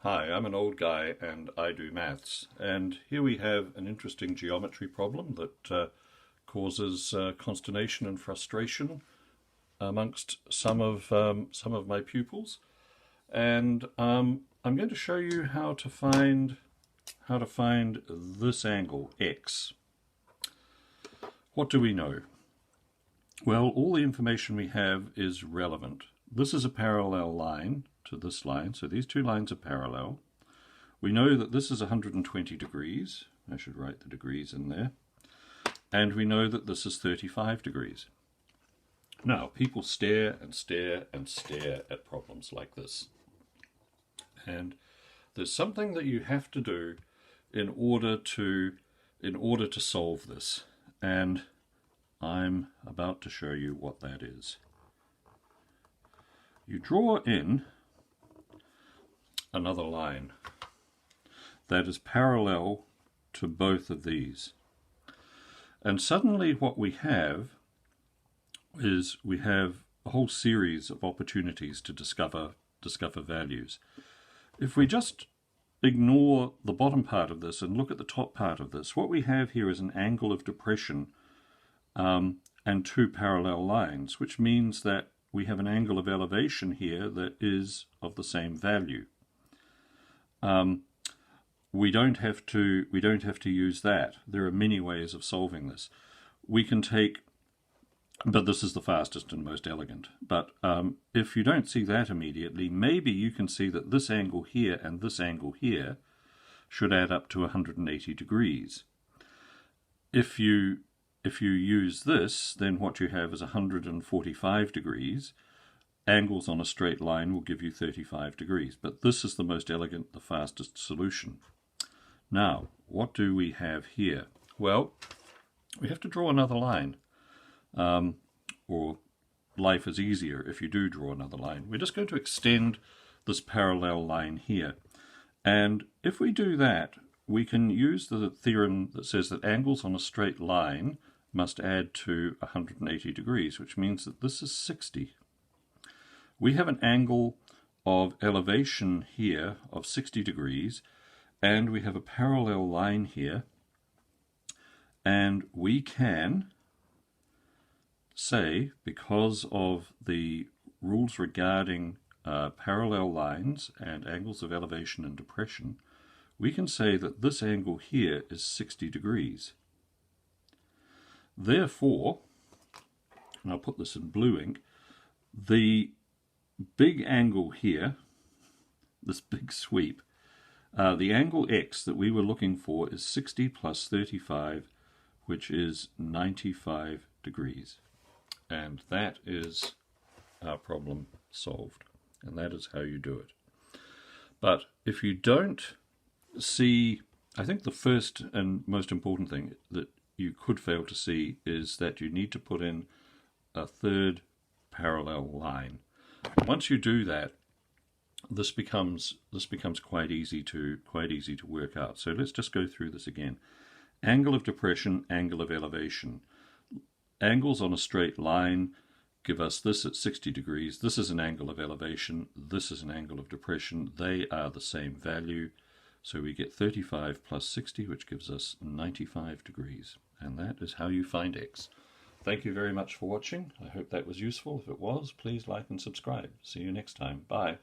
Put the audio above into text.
Hi, I'm an old guy and I do maths, and here we have an interesting geometry problem that causes consternation and frustration amongst some of my pupils, and I'm going to show you how to find this angle x. What do we know? Well, all the information we have is relevant. This is a parallel line to this line, so these two lines are parallel. We know that this is 120 degrees. I should write the degrees in there. And we know that this is 35 degrees. Now, people stare and stare and stare at problems like this. And there's something that you have to do in order to solve this. And I'm about to show you what that is. You draw in another line that is parallel to both of these. And suddenly what we have is we have a whole series of opportunities to discover values. If we just ignore the bottom part of this and look at the top part of this, what we have here is an angle of depression and two parallel lines, which means that we have an angle of elevation here that is of the same value. We don't have to use that. There are many ways of solving this. We can take, but this is the fastest and most elegant. But if you don't see that immediately, maybe you can see that this angle here and this angle here should add up to 180 degrees. If you use this, then what you have is 145 degrees. Angles on a straight line will give you 35 degrees, but this is the most elegant, the fastest solution. Now, what do we have here? Well, we have to draw another line, or life is easier if you do draw another line. We're just going to extend this parallel line here, and if we do that, we can use the theorem that says that angles on a straight line must add to 180 degrees, which means that this is 60. We have an angle of elevation here of 60 degrees, and we have a parallel line here, and we can say, because of the rules regarding parallel lines and angles of elevation and depression, we can say that this angle here is 60 degrees. Therefore, and I'll put this in blue ink, the big angle here, this big sweep, the angle x that we were looking for is 60 plus 35, which is 95 degrees. And that is our problem solved. And that is how you do it. But if you don't see, I think the first and most important thing that you could fail to see is that you need to put in a third parallel line. Once you do that, this becomes quite easy to work out. So let's just go through this again. Angle of depression, angle of elevation. Angles on a straight line give us this at 60 degrees. This is an angle of elevation. This is an angle of depression. They are the same value. So we get 35 plus 60, which gives us 95 degrees. And that is how you find x. Thank you very much for watching. I hope that was useful. If it was, please like and subscribe. See you next time. Bye.